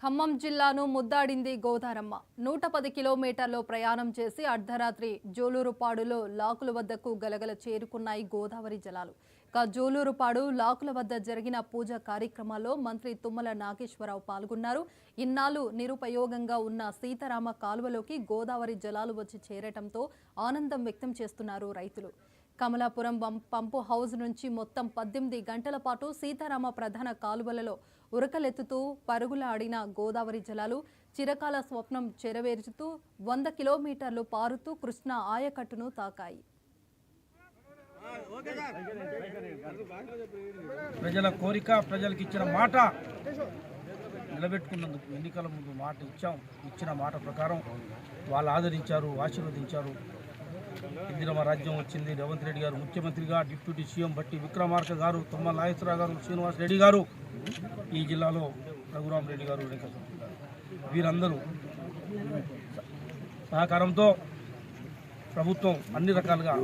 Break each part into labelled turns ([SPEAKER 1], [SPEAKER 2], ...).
[SPEAKER 1] ఖమ్మం జిల్లాను ముద్దాడింది గోదారమ్మ. 110 కిలోమీటర్లు ప్రయాణం చేసి అర్ధరాత్రి జోలూరుపాడులో లాకుల వద్దకు గలగల చేరుకున్నాయి గోదావరి జలాలు. జోలూరుపాడు లాకుల వద్ద జరిగిన పూజా కార్యక్రమాల్లో మంత్రి తుమ్మల నాగేశ్వరరావు పాల్గొన్నారు. ఇన్నాళ్లు నిరుపయోగంగా ఉన్న సీతారామ కాలువలోకి గోదావరి జలాలు వచ్చి చేరటంతో ఆనందం వ్యక్తం చేస్తున్నారు రైతులు. కమలాపురం పంపు హౌస్ నుంచి మొత్తం 18 గంటల పాటు సీతారామ ప్రధాన కాలువలలో ఉరకలెత్తుతూ పరుగులాడిన గోదావరి జలాలు చిరకాల స్వప్నం చెరవేర్చుతూ 100 కిలోమీటర్లు పారుతూ కృష్ణా ఆయకట్టును తాకాయి.
[SPEAKER 2] ప్రజల కోరిక, ప్రజలకు ఇచ్చిన మాట నిలబెట్టుకున్నందుకు ఎన్నికల ముందు మాట ఇచ్చిన మాట ప్రకారం వాళ్ళు ఆదరించారు, ఆశీర్వదించారు. ఇందిరమ్మ రాజ్యం వచ్చింది. రేవంత్ రెడ్డి గారు ముఖ్యమంత్రిగా, డిప్యూటీ సీఎం భట్టి విక్రమార్క గారు, తుమ్మల నాగేశ్వరరావు గారు, శ్రీనివాస్ రెడ్డి గారు, ఈ జిల్లాలో రఘురామ్ రెడ్డి గారు, వీరందరూ సహకారంతో ప్రభుత్వం అన్ని రకాలుగా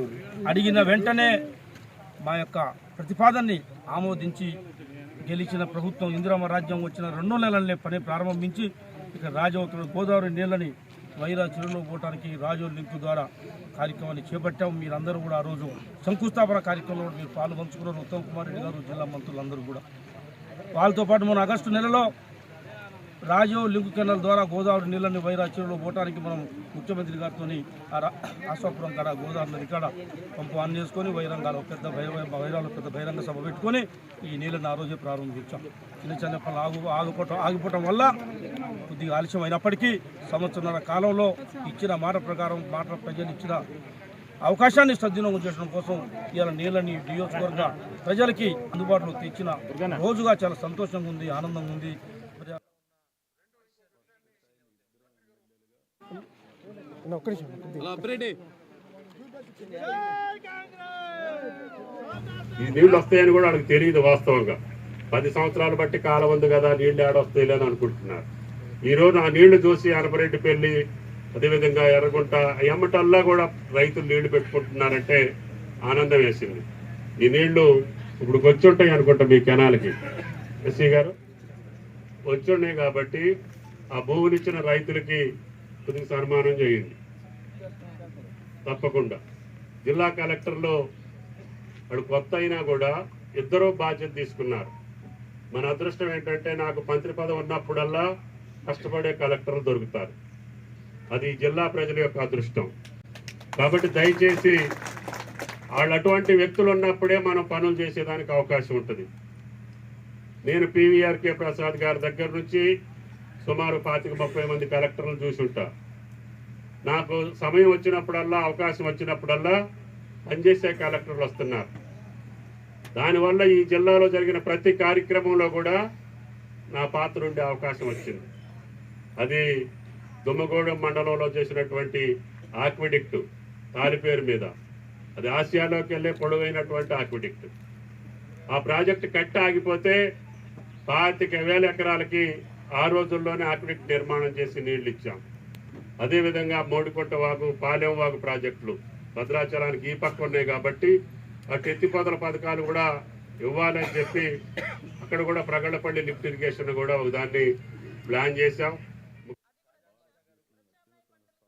[SPEAKER 2] అడిగిన వెంటనే మా యొక్క ప్రతిపాదనని ఆమోదించి గెలిచిన ప్రభుత్వం ఇందిరమ్మ రాజ్యం వచ్చిన 2 నెలలనే పని ప్రారంభించి ఇక రాజవతుల గోదావరి నీళ్ళని వైరా చెరువులో పోవడానికి రాజో లింకు ద్వారా కార్యక్రమాన్ని చేపట్టాం. మీరందరూ కూడా ఆ రోజు శంకుస్థాపన కార్యక్రమంలో మీరు పాలు పంచుకున్నారు. ఉత్తమ్ కుమార్ రెడ్డి గారు, జిల్లా మంత్రులందరూ కూడా. వాళ్ళతో పాటు మన ఆగస్టు నెలలో రాజో లింకు కెనాల్ ద్వారా గోదావరి నీళ్ళని వైరా చెరువులో పోవడానికి మనం ముఖ్యమంత్రి గారితో ఆశ్వాపురం కాడ గోదావరి నది కాడ పంపు ఆన్ చేసుకొని వైరాలో పెద్ద బహిరంగ సభ పెట్టుకొని ఈ నీళ్ళని ఆ రోజే ప్రారంభించాం. చిన్న చిన్న పనులు ఆగిపోవటం వల్ల కొద్దిగా ఆలస్యం అయినప్పటికీ సంవత్సరాల కాలంలో ఇచ్చిన మాట ప్రకారం ప్రజలు ఇచ్చిన అవకాశాన్ని సద్వినియోగం చేయడం కోసం ఇవాళ నీళ్ళని నియోజకవర్గ ప్రజలకి అందుబాటులో తెచ్చిన రోజుగా చాలా సంతోషంగా ఉంది, ఆనందంగా ఉంది.
[SPEAKER 3] ఈ నీళ్లు వస్తాయని కూడా వాళ్ళకి తెలియదు. వాస్తవంగా 10 సంవత్సరాలు బట్టి కాలం ఉంది కదా, నీళ్లు ఏడొస్తాయి లేని అనుకుంటున్నారు. ఈరోజు ఆ నీళ్లు చూసి అనపరెడ్డిపల్లి, అదేవిధంగా ఎర్రగుంట, ఎమ్మటల్లా కూడా రైతులు నీళ్లు పెట్టుకుంటున్నారంటే ఆనందం వేసింది. ఈ నీళ్లు ఇప్పుడు వచ్చి ఉంటాయి అనుకుంటా మీ కెనాల్కి, ఎస్సీ గారు వచ్చి ఉన్నాయి కాబట్టి ఆ భూమినిచ్చిన రైతులకి కొద్దిగా సన్మానం చేయండి తప్పకుండా. జిల్లా కలెక్టర్లో వాడు కొత్త అయినా కూడా ఇద్దరూ బాధ్యత తీసుకున్నారు. మన అదృష్టం ఏంటంటే నాకు మంత్రి పదవి ఉన్నప్పుడల్లా కష్టపడే కలెక్టర్లు దొరుకుతారు. అది జిల్లా ప్రజల యొక్క అదృష్టం. కాబట్టి దయచేసి వాళ్ళు అటువంటి వ్యక్తులు ఉన్నప్పుడే మనం పనులు చేసేదానికి అవకాశం ఉంటుంది. నేను PVRK ప్రసాద్ గారి దగ్గర నుంచి సుమారు 25-30 మంది కలెక్టర్లు చూసి ఉంటా. నాకు సమయం వచ్చినప్పుడల్లా, అవకాశం వచ్చినప్పుడల్లా పనిచేసే కలెక్టర్లు వస్తున్నారు. దానివల్ల ఈ జిల్లాలో జరిగిన ప్రతి కార్యక్రమంలో కూడా నా పాత్ర ఉండే అవకాశం వచ్చింది. అది దుమ్మగూడెం మండలంలో చేసినటువంటి ఆక్విడిక్ట్ తాలిపేరు మీద, అది ఆసియాలోకి వెళ్ళే పొడవైనటువంటి ఆక్విడిక్ట్. ఆ ప్రాజెక్టు కట్టి ఆగిపోతే 25,000 ఎకరాలకి ఆ రోజుల్లోనే ఆక్విడిక్ట్ నిర్మాణం చేసి నీళ్లు ఇచ్చాం. అదేవిధంగా మోడికొట్ట వాగు, పాలెం వాగు ప్రాజెక్టులు భద్రాచలానికి ఈ పక్క ఉన్నాయి కాబట్టి అటు ఎత్తిపోతల పథకాలు కూడా ఇవ్వాలని చెప్పి అక్కడ కూడా ప్రగళ్ళపల్లి లిఫ్ట్ ఇరిగేషన్ కూడా ఒకదాన్ని ప్లాన్ చేశాం.